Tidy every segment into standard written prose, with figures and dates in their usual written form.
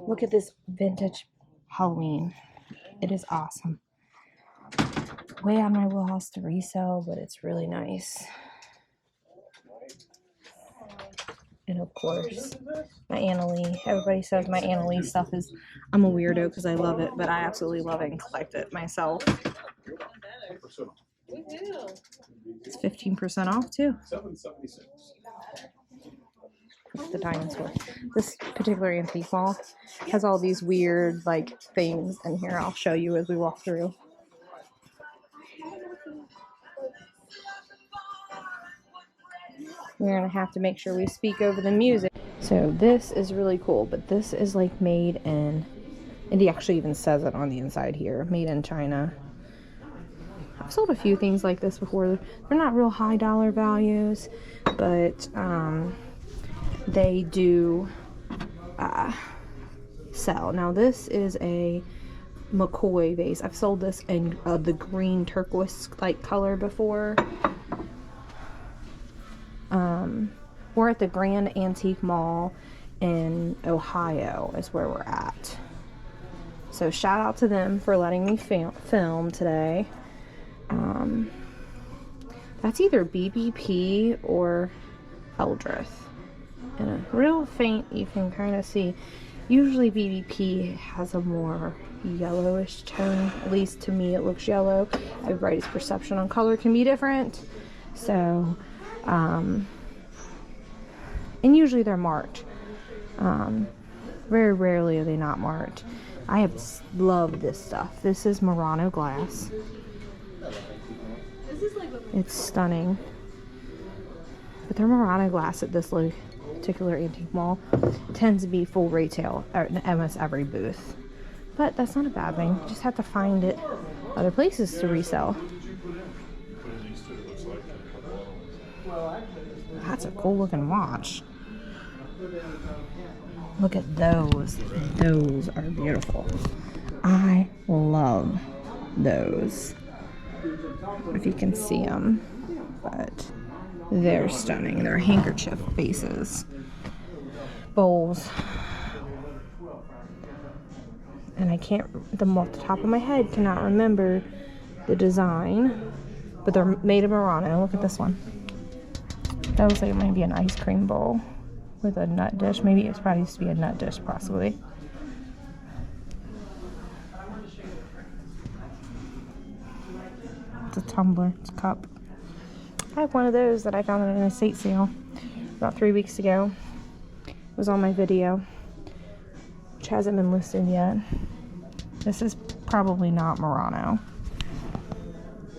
Look at this vintage Halloween. It is awesome. Way on my wheelhouse to resell, but it's really nice. And of course, my Annalee. Everybody says my Annalee stuff is, I'm a weirdo because I love it, but I absolutely love it and collect it myself. It's 15% off too. The dinosaur. This particular antique mall has all these weird like things in here. I'll show you as we walk through. We're gonna have to make sure we speak over the music. So this is really cool, but this is like made in, and he actually even says it on the inside here, made in China. I've sold a few things like this before. They're not real high dollar values, but they do sell. Now this is a McCoy vase. I've sold this in the green turquoise like color before. We're at the Grand Antique Mall in Ohio is where we're at. So shout out to them for letting me film today. That's either BBP or Eldrith. And a real faint, you can kind of see. Usually BBP has a more yellowish tone. At least to me it looks yellow. Everybody's perception on color can be different. So, and usually they're marked. Very rarely are they not marked. I have loved this stuff. This is Murano glass. It's stunning. But their Murano glass at this particular antique mall tends to be full retail at almost every booth. But that's not a bad thing. You just have to find it other places to resell. That's a cool looking watch. Look at those. Those are beautiful. I love those. If you can see them, but they're stunning. They're handkerchief bases, bowls, and I can't, off the top of my head, cannot remember the design, but they're made of Murano. Look at this one. That looks like maybe an ice cream bowl with a nut dish. Maybe it's probably used to be a nut dish, possibly. It's a tumbler. It's a cup. I have one of those that I found at an estate sale about 3 weeks ago. It was on my video, which hasn't been listed yet. This is probably not Murano.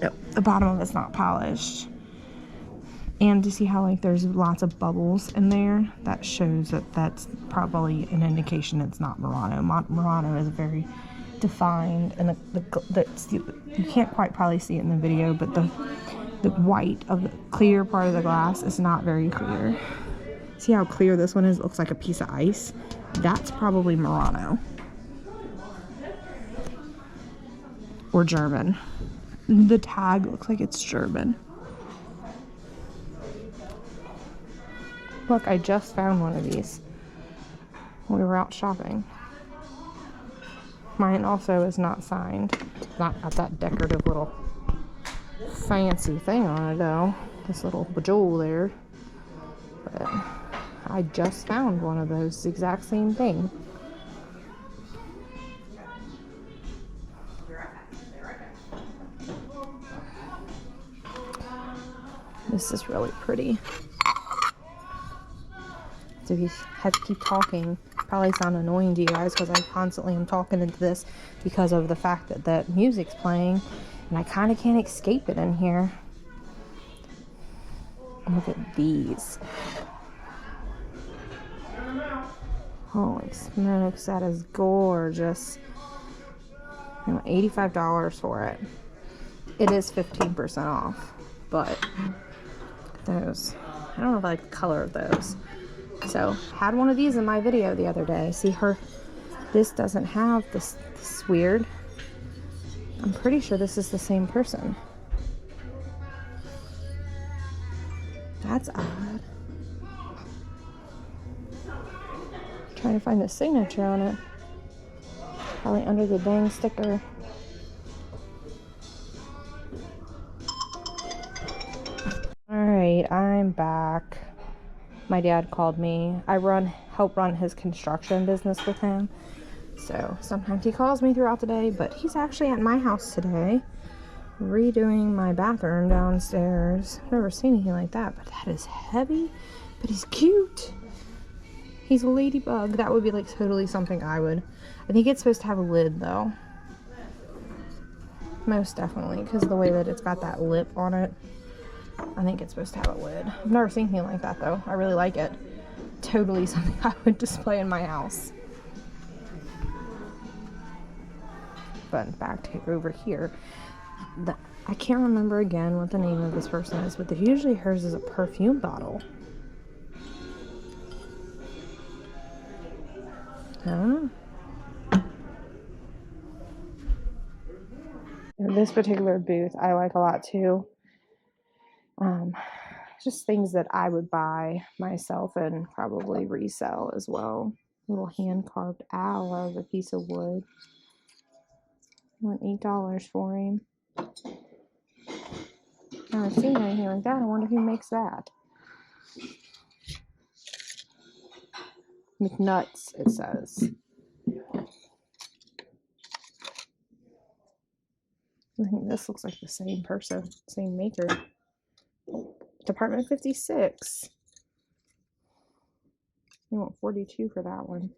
Nope, the bottom of it's not polished. And to see how like there's lots of bubbles in there, that shows that that's probably an indication it's not Murano. Murano is very defined, and you can't quite probably see it in the video, but the white of the clear part of the glass is not very clear. See how clear this one is? It looks like a piece of ice. That's probably Murano or German. The tag looks like it's German. Look, I just found one of these when we were out shopping. Mine also is not signed. It's not got that decorative little fancy thing on it though. This little bejewel there. But I just found one of those, the exact same thing. This is really pretty. So if you had to keep talking, probably sound annoying to you guys because I constantly am talking into this because of the fact that that music's playing and I kind of can't escape it in here. Look at these. Holy smokes, that is gorgeous. You know, $85 for it. It is 15% off, but those, I don't know if I like the color of those. So, had one of these in my video the other day. See her, this doesn't have this weird. I'm pretty sure this is the same person. That's odd. Trying to find the signature on it. Probably under the dang sticker. Alright, I'm back. My dad called me. I help run his construction business with him. So sometimes he calls me throughout the day, but he's actually at my house today, redoing my bathroom downstairs. I've never seen anything like that, but that is heavy, but he's cute. He's a ladybug. That would be like totally something I would. I think it's supposed to have a lid though. Most definitely, because of the way that it's got that lip on it. I think it's supposed to have a lid. I've never seen anything like that though. I really like it. Totally something I would display in my house. But back to over here. I can't remember again what the name of this person is, but usually hers is a perfume bottle. I don't know. This particular booth I like a lot too. Just things that I would buy myself and probably resell as well. Little hand carved owl out of a piece of wood. I want $8 for him. I haven't seen anything like that. I wonder who makes that. McNuts, it says. I think this looks like the same person, same maker. Department 56. You want 42 for that one.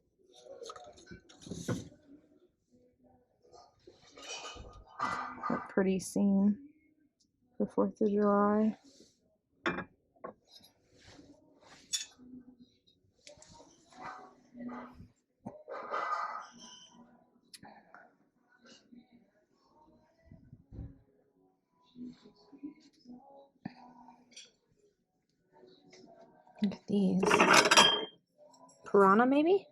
What pretty scene for 4th of July. Look at these. Piranha, maybe?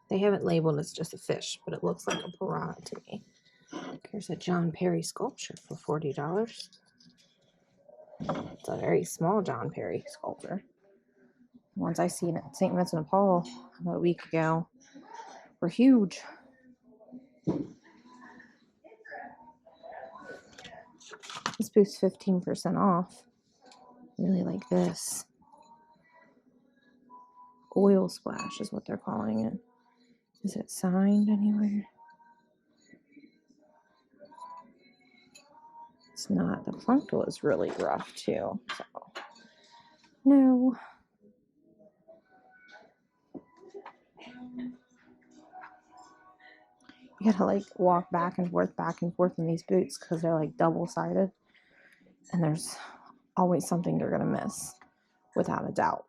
They haven't labeled it's just a fish, but it looks like a piranha to me. Here's a John Perry sculpture for $40. It's a very small John Perry sculpture. The ones I seen at St. Vincent de Paul about a week ago were huge. This booth's 15% off. I really like this. Oil splash is what they're calling it. Is it signed anywhere? It's not. The punctual is really rough too. So no. You gotta like walk back and forth in these boots because they're like double-sided. And there's always something you're gonna miss, without a doubt.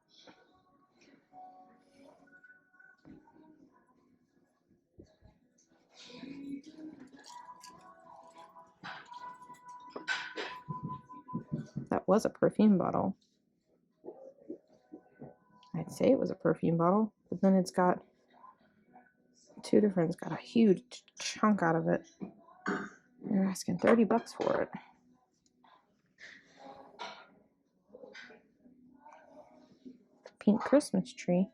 That was a perfume bottle. I'd say it was a perfume bottle, but then it's got two different, it's got a huge chunk out of it. They're asking $30 for it. Pink Christmas tree.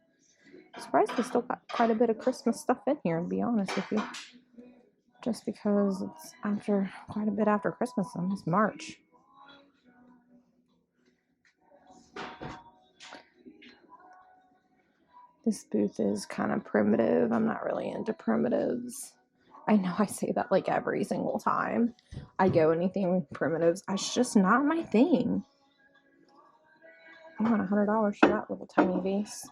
I'm surprised they still got quite a bit of Christmas stuff in here, to be honest with you. Just because it's quite a bit after Christmas, and it's March. This booth is kind of primitive. I'm not really into primitives. I know I say that like every single time I go anything with primitives. It's just not my thing. I want $100 for that little tiny vase.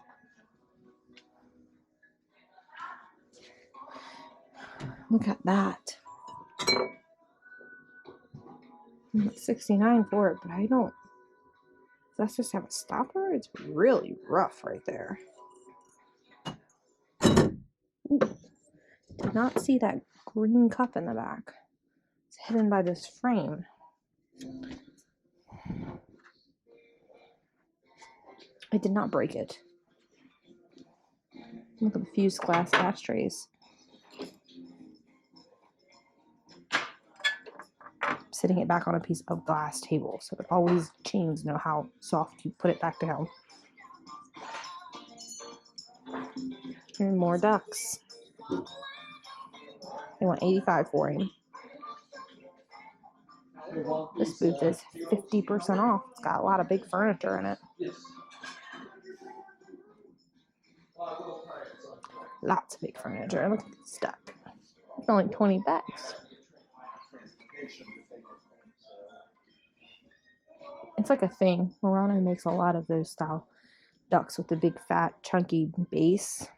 Look at that. I'm at $69 for it, but I don't. Does that just have a stopper? It's really rough right there. Ooh. Did not see that green cup in the back. It's hidden by this frame. I did not break it. Look at the fused glass ashtrays. Sitting it back on a piece of glass table, so that all these chains know how soft you put it back down. And more ducks. They want $85 for him. This booth is 50% off. It's got a lot of big furniture in it. Lots of big furniture. Look at this stuff. It's only $20. It's like a thing. Morano makes a lot of those style ducks with the big fat chunky base.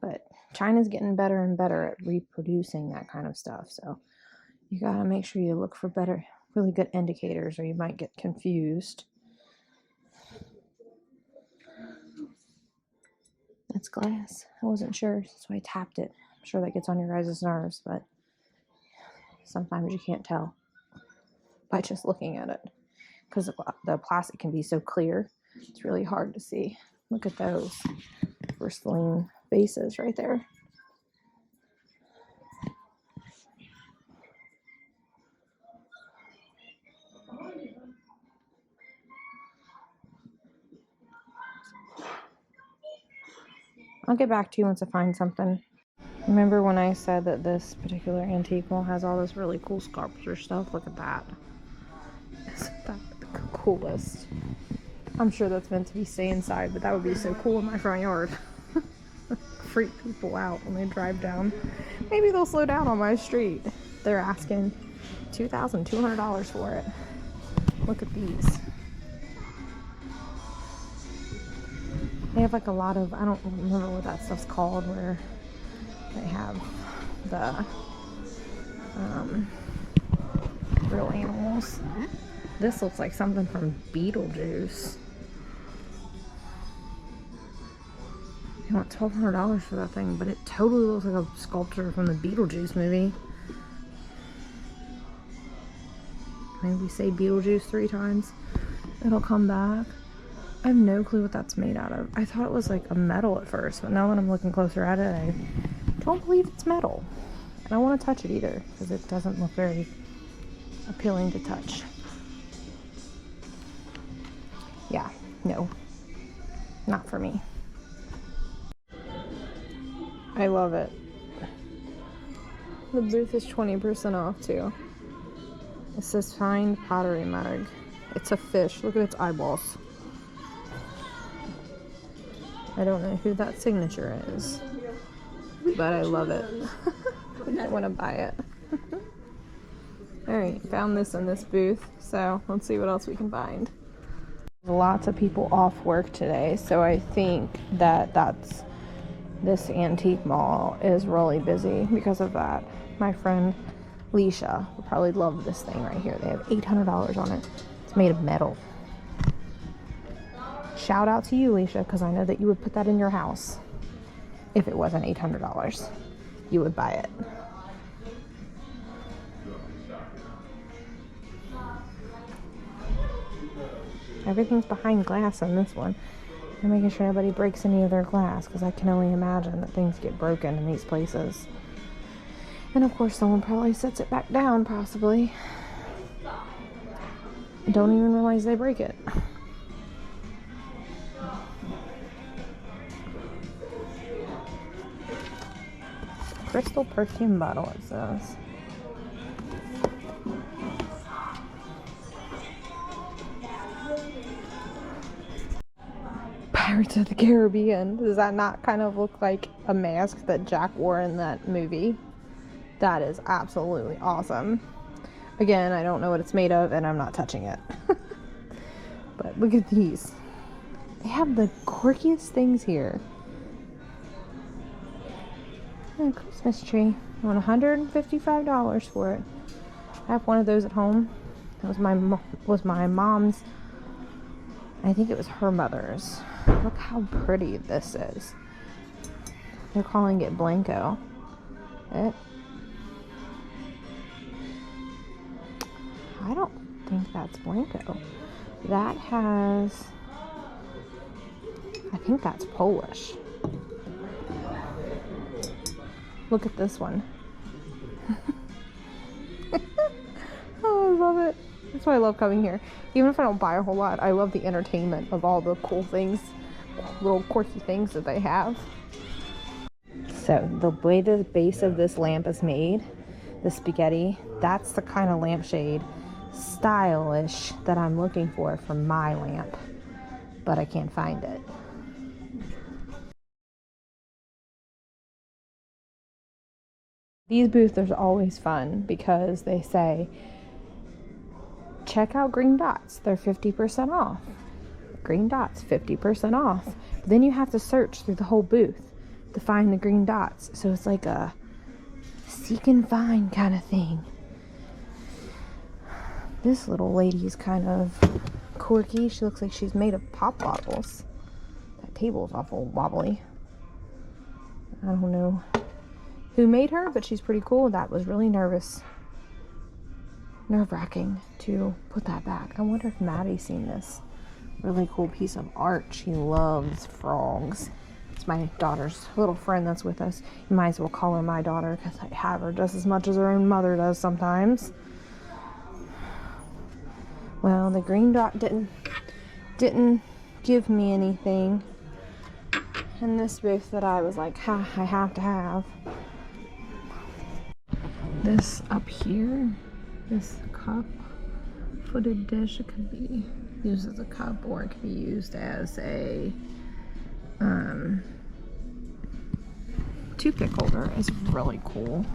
But China's getting better and better at reproducing that kind of stuff. So you gotta make sure you look for better, really good indicators, or you might get confused. That's glass. I wasn't sure, that's why I tapped it. I'm sure that gets on your guys' nerves, but sometimes you can't tell by just looking at it, because the plastic can be so clear. It's really hard to see. Look at those porcelain vases right there. I'll get back to you once I find something. Remember when I said that this particular antique mall has all this really cool sculpture stuff? Look at that. Isn't that the coolest? I'm sure that's meant to be stay inside, but that would be so cool in my front yard. Freak people out when they drive down. Maybe they'll slow down on my street. They're asking $2,200 for it. Look at these. They have like a lot of, I don't remember what that stuff's called, where they have the real animals. This looks like something from Beetlejuice. You want $1,200 for that thing, but it totally looks like a sculpture from the Beetlejuice movie. Maybe say Beetlejuice 3 times. It'll come back. I have no clue what that's made out of. I thought it was like a metal at first, but now that I'm looking closer at it, I don't believe it's metal. I don't want to touch it either, because it doesn't look very appealing to touch. Yeah, no. Not for me. I love it. The booth is 20% off too. It says find pottery mug. It's a fish. Look at its eyeballs. I don't know who that signature is, but I love it. I want to buy it. Alright, found this in this booth, so let's see what else we can find. Lots of people off work today, so I think that this antique mall is really busy because of that. My friend Leisha would probably love this thing right here. They have $800 on it. It's made of metal. Shout out to you, Leisha, because I know that you would put that in your house. If it wasn't $800, you would buy it. Everything's behind glass on this one. I'm making sure nobody breaks any of their glass, because I can only imagine that things get broken in these places. And of course someone probably sets it back down, possibly. Don't even realize they break it. Crystal perfume bottle, it says. Pirates of the Caribbean. Does that not kind of look like a mask that Jack wore in that movie? That is absolutely awesome. Again, I don't know what it's made of, and I'm not touching it. But look at these. They have the quirkiest things here. A Christmas tree. I want $155 for it. I have one of those at home. That was my mom's. I think it was her mother's. Look how pretty this is. They're calling it Blanco. I don't think that's Blanco. That has... I think that's Polish. Look at this one. Oh, I love it. That's why I love coming here. Even if I don't buy a whole lot, I love the entertainment of all the cool things little quirky things that they have. So the way the base of this lamp is made, the spaghetti, that's the kind of lampshade stylish that I'm looking for my lamp, but I can't find it. These booths are always fun because they say, check out green dots, they're 50% off. Green dots, 50% off. But then you have to search through the whole booth to find the green dots. So it's like a seek and find kind of thing. This little lady is kind of quirky. She looks like she's made of pop bottles. That table's awful wobbly. I don't know who made her, but she's pretty cool. That was really nerve-wracking to put that back. I wonder if Maddie's seen this really cool piece of art. She loves frogs. It's my daughter's little friend that's with us. You might as well call her my daughter because I have her just as much as her own mother does sometimes. Well, the green dot didn't give me anything in this booth that I was like, I have to have. This up here, this cup footed dish, it could be used as a cup or it could be used as a toothpick holder. Is really cool.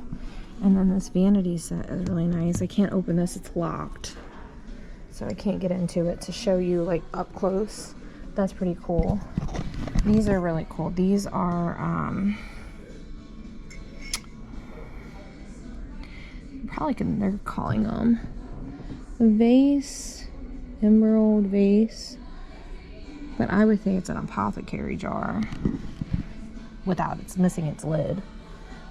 And then this vanity set is really nice. I can't open this, it's locked, so I can't get into it to show you like up close. That's pretty cool. These are really cool. These are they're calling them vase, emerald vase, but I would think it's an apothecary jar without it's missing its lid.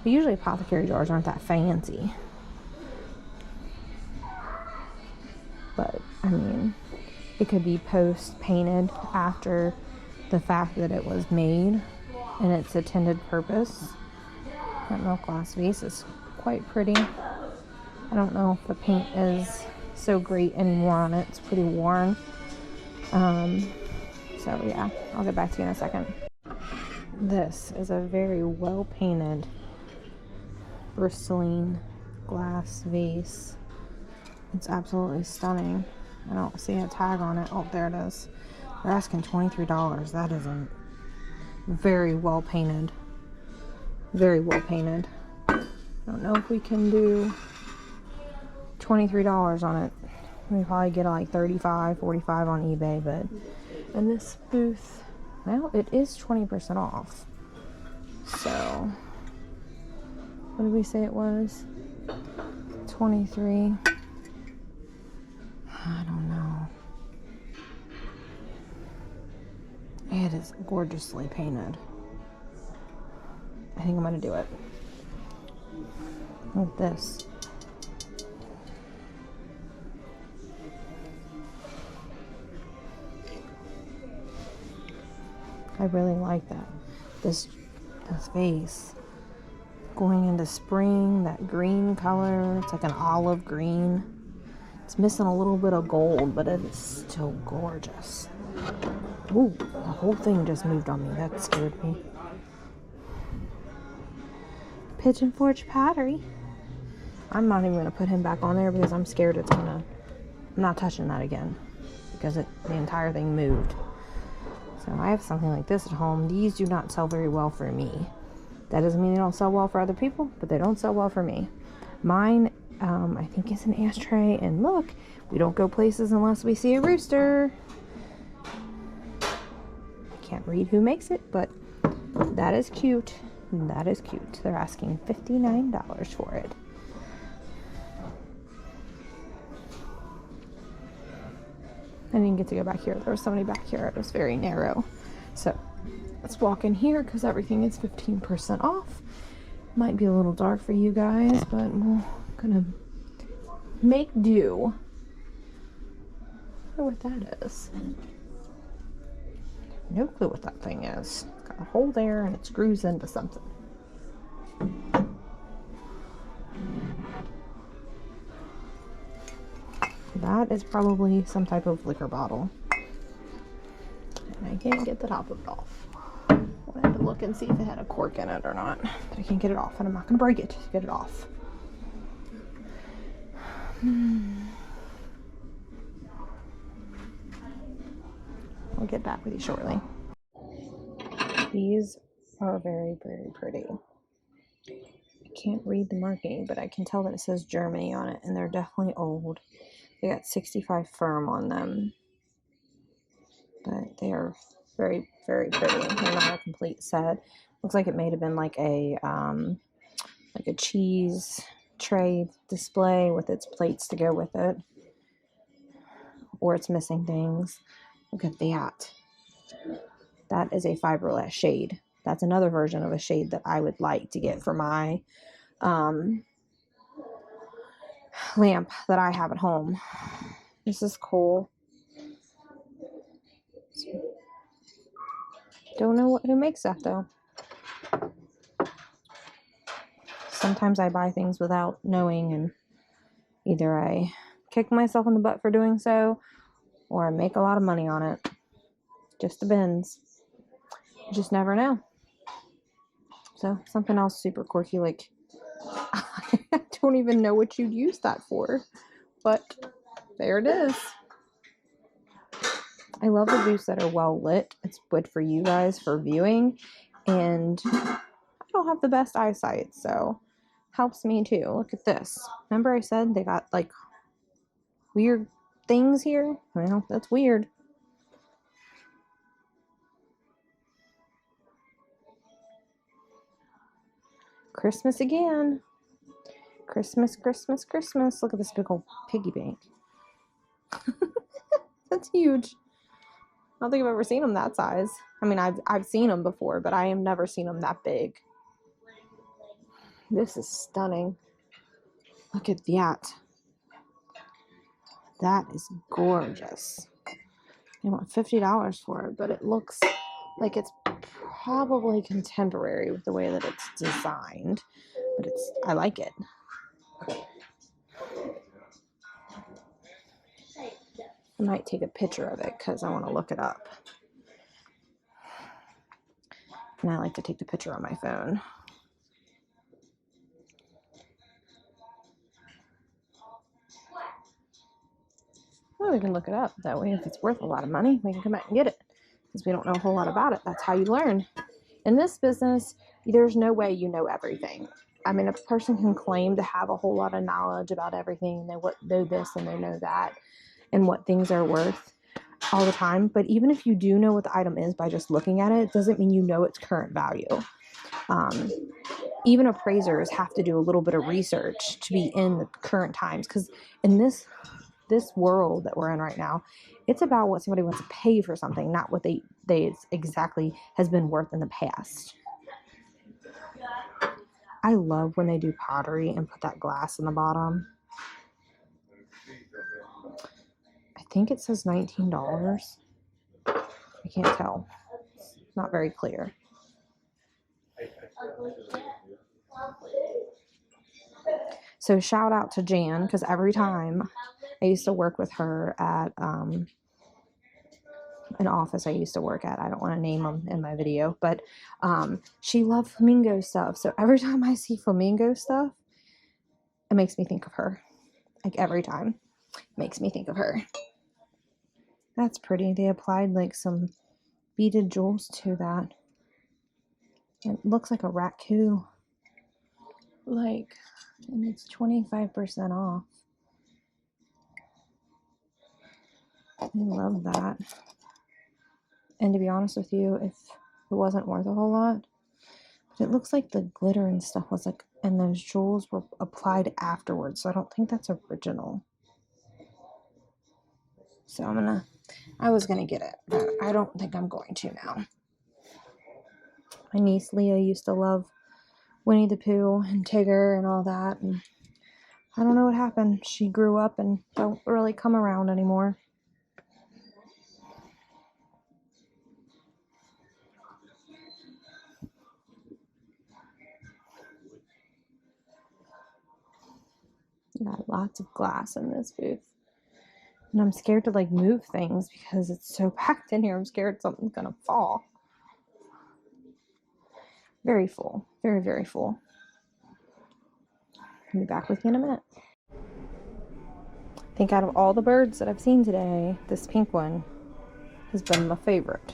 But usually apothecary jars aren't that fancy. But I mean, it could be post painted after the fact that it was made and its intended purpose. That milk glass vase is quite pretty. I don't know if the paint is so great anymore on it. It's pretty worn. So yeah, I'll get back to you in a second. This is a very well painted bristling glass vase. It's absolutely stunning. I don't see a tag on it. Oh, there it is. They're asking $23. That isn't very well painted. Very well painted. I don't know if we can do $23 on it. We probably get like $35, $45 on eBay, but in this booth, well, it is 20% off. So, what did we say it was? 23. I don't know. It is gorgeously painted. I think I'm gonna do it. Like this. I really like that. This vase going into spring, that green color, it's like an olive green. It's missing a little bit of gold, but it is still gorgeous. Ooh, the whole thing just moved on me. That scared me. Pigeon Forge pottery. I'm not even going to put him back on there because I'm scared I'm not touching that again because the entire thing moved. So I have something like this at home. These do not sell very well for me. That doesn't mean they don't sell well for other people, but they don't sell well for me. Mine, I think is an ashtray, and look, we don't go places unless we see a rooster. I can't read who makes it, but that is cute. That is cute. They're asking $59 for it. I didn't get to go back here. There was somebody back here. It was very narrow. So let's walk in here because everything is 15% off. Might be a little dark for you guys, but we're gonna make do. I wonder what that is. No clue what that thing is. It's got a hole there and it screws into something. That is probably some type of liquor bottle. And I can't get the top of it off. I wanted to look and see if it had a cork in it or not, but I can't get it off, and I'm not going to break it to get it off. I'll get back with you shortly. These are very, very pretty. I can't read the marking, but I can tell that it says Germany on it, and they're definitely old. They got 65 firm on them, but they are very, very pretty. They're not a complete set. Looks like it may have been like a cheese tray display with its plates to go with it, or it's missing things. Look at that. That is a fiberglass shade. That's another version of a shade that I would like to get for my lamp that I have at home. This is cool. Don't know who makes that though. Sometimes I buy things without knowing, and either I kick myself in the butt for doing so, or I make a lot of money on it. Just depends. You just never know. So something else super quirky, like I don't even know what you'd use that for, but there it is. I love the booths that are well lit. It's good for you guys for viewing, and I don't have the best eyesight, so helps me too. Look at this. Remember I said they got like weird things here? Well, that's weird. Christmas again. Christmas, Christmas, Christmas. Look at this big old piggy bank. That's huge. I don't think I've ever seen them that size. I mean, I've seen them before, but I have never seen them that big. This is stunning. Look at that. That is gorgeous. I want $50 for it, but it looks like it's probably contemporary with the way that it's designed. But I like it. I might take a picture of it because I want to look it up. And I like to take the picture on my phone. Well, we can look it up. That way, if it's worth a lot of money, we can come back and get it. Because we don't know a whole lot about it. That's how you learn. In this business, there's no way you know everything. I mean, a person can claim to have a whole lot of knowledge about everything. They know this and they know that, and what things are worth all the time. But even if you do know what the item is by just looking at it, doesn't mean you know its current value. Even appraisers have to do a little bit of research to be in the current times, because in this world that we're in right now, it's about what somebody wants to pay for something, not what they exactly has been worth in the past. I love when they do pottery and put that glass in the bottom. I think it says $19. I can't tell. It's not very clear. So shout out to Jan, because every time I used to work with her at an office I used to work at. I don't want to name them in my video, but she loved flamingo stuff. So every time I see flamingo stuff, it makes me think of her. Like every time, it makes me think of her. That's pretty. They applied like some beaded jewels to that. It looks like a raccoon. Like, and it's 25% off. I love that. And to be honest with you, if it wasn't worth a whole lot, but it looks like the glitter and stuff was like, and those jewels were applied afterwards. So I don't think that's original. So I was gonna get it, but I don't think I'm going to now. My niece Leah used to love Winnie the Pooh and Tigger and all that, and I don't know what happened. She grew up and don't really come around anymore. You got lots of glass in this booth. And I'm scared to like move things because it's so packed in here. I'm scared something's gonna fall. Very full. Very, very full. I'll be back with you in a minute. I think out of all the birds that I've seen today, this pink one has been my favorite.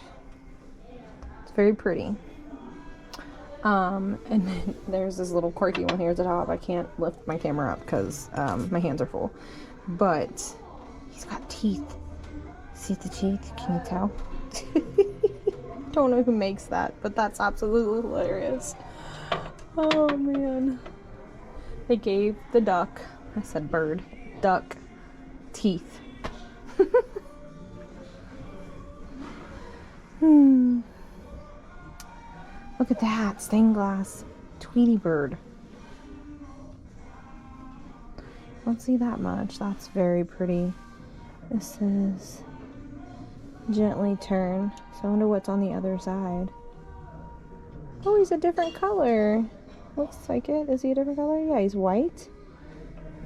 It's very pretty. And then there's this little quirky one here at the top. I can't lift my camera up because my hands are full. But he's got teeth. See the teeth? Can you tell? Don't know who makes that, but that's absolutely hilarious. Oh man. They gave the duck, I said bird, duck, teeth. Look at that stained glass Tweety bird. Don't see that much. That's very pretty. This is gently turn. So I wonder what's on the other side. Oh, he's a different color. Looks like it. Is he a different color? Yeah, he's white.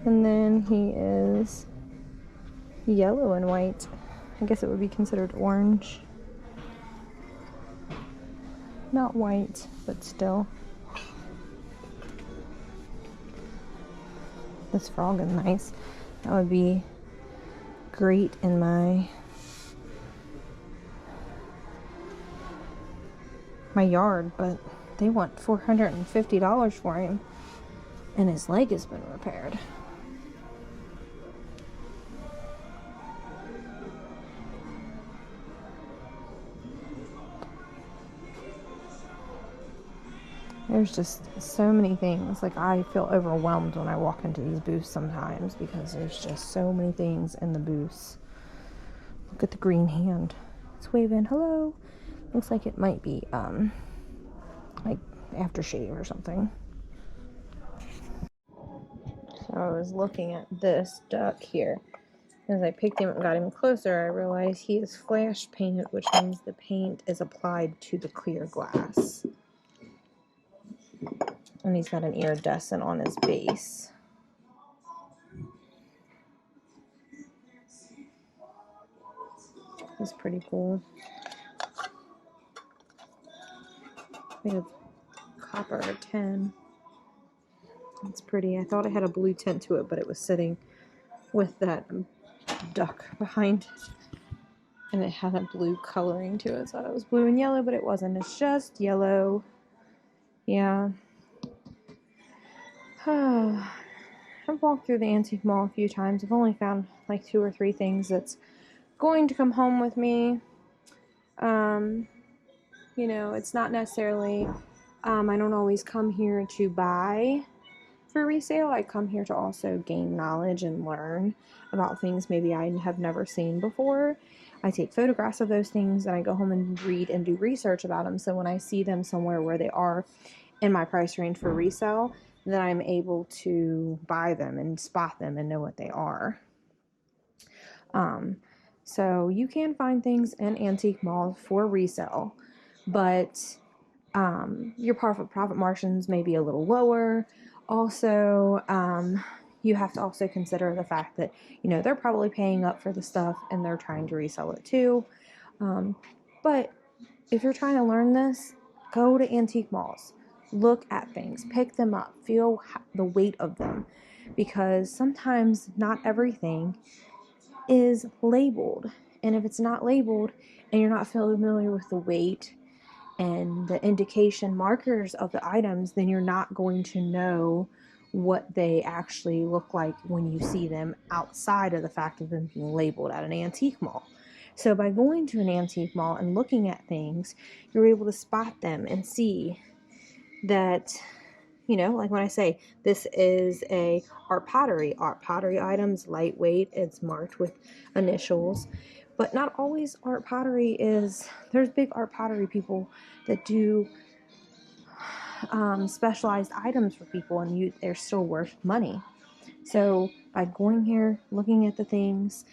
And then he is yellow and white. I guess it would be considered orange. Not white, but still. This frog is nice. That would be great in my yard, but they want $450 for him, and his leg has been repaired. There's just so many things. Like, I feel overwhelmed when I walk into these booths sometimes because there's just so many things in the booths. Look at the green hand. It's waving hello. Looks like it might be like aftershave or something. So I was looking at this duck here. As I picked him up and got him closer, I realized he is flash painted, which means the paint is applied to the clear glass. And he's got an iridescent on his base. That's pretty cool. We have copper 10. It's pretty. I thought it had a blue tint to it, but it was sitting with that duck behind it. And it had a blue coloring to it. So I thought it was blue and yellow, but it wasn't. It's just yellow. Yeah. I've walked through the antique mall a few times. I've only found like 2 or 3 things that's going to come home with me. You know, it's not necessarily, I don't always come here to buy for resale. I come here to also gain knowledge and learn about things maybe I have never seen before. I take photographs of those things and I go home and read and do research about them. So when I see them somewhere where they are in my price range for resale, then I'm able to buy them and spot them and know what they are. So you can find things in antique malls for resale, but your profit margins may be a little lower. Also, you have to also consider the fact that, you know, they're probably paying up for the stuff and they're trying to resell it too. But if you're trying to learn this, go to antique malls. Look at things, pick them up, feel the weight of them, because sometimes not everything is labeled. And if it's not labeled and you're not familiar with the weight and the indication markers of the items, then you're not going to know what they actually look like when you see them outside of the fact of them being labeled at an antique mall. So by going to an antique mall and looking at things, you're able to spot them and see that, you know, like when I say this is a art pottery items, lightweight, it's marked with initials. But not always art pottery is, there's big art pottery people that do specialized items for people, and they're still worth money. So by going here, looking at the things,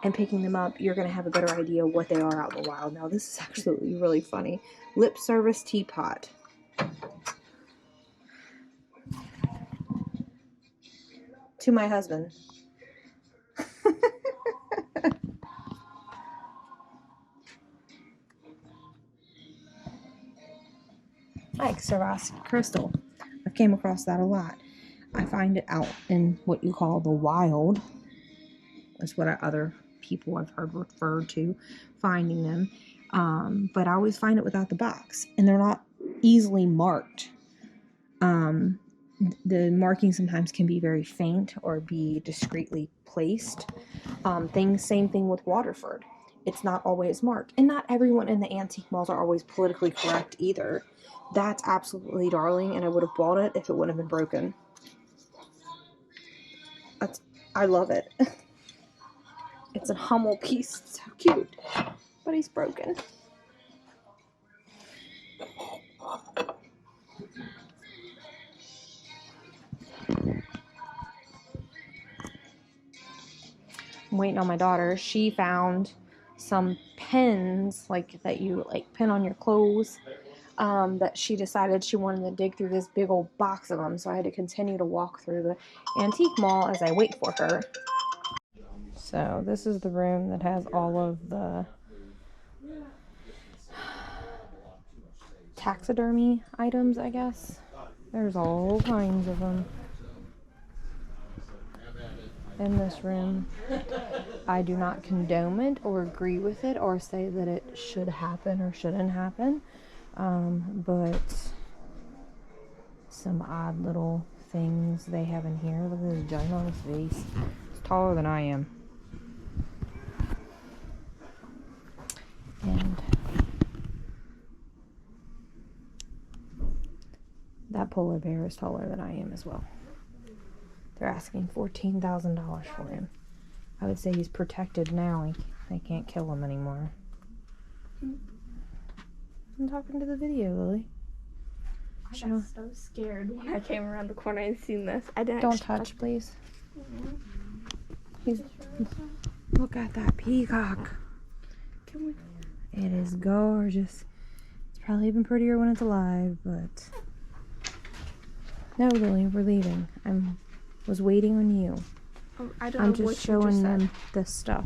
and picking them up, you're going to have a better idea what they are out in the wild. Now this is actually really funny. Lip service teapot. To my husband. like Swarovski crystal. I've came across that a lot. I find it out in what you call the wild. That's what other people I've heard referred to finding them. But I always find it without the box, and they're not easily marked. The marking sometimes can be very faint or be discreetly placed. Same thing with Waterford. It's not always marked, and not everyone in the antique malls are always politically correct either. That's absolutely darling, and I would have bought it if it wouldn't have been broken. I love it. It's a Hummel piece. It's so cute, but he's broken. I'm waiting on my daughter. She found some pins that you pin on your clothes, that she decided she wanted to dig through this big old box of them, so I had to continue to walk through the antique mall as I wait for her. So this is the room that has all of the taxidermy items, I guess. There's all kinds of them in this room. I do not condone it or agree with it or say that it should happen or shouldn't happen, but some odd little things they have in here. Look at this ginormous vase. It's taller than I am. And that polar bear is taller than I am as well. They're asking $14,000 for him. I would say he's protected now. They can't kill him anymore. I'm talking to the video, Lily. I got so scared when I came around the corner and seen this. Don't touch, please. Look at that peacock. It is gorgeous. It's probably even prettier when it's alive, but no, Lily, we're leaving. Was waiting on you. I'm just showing them this stuff.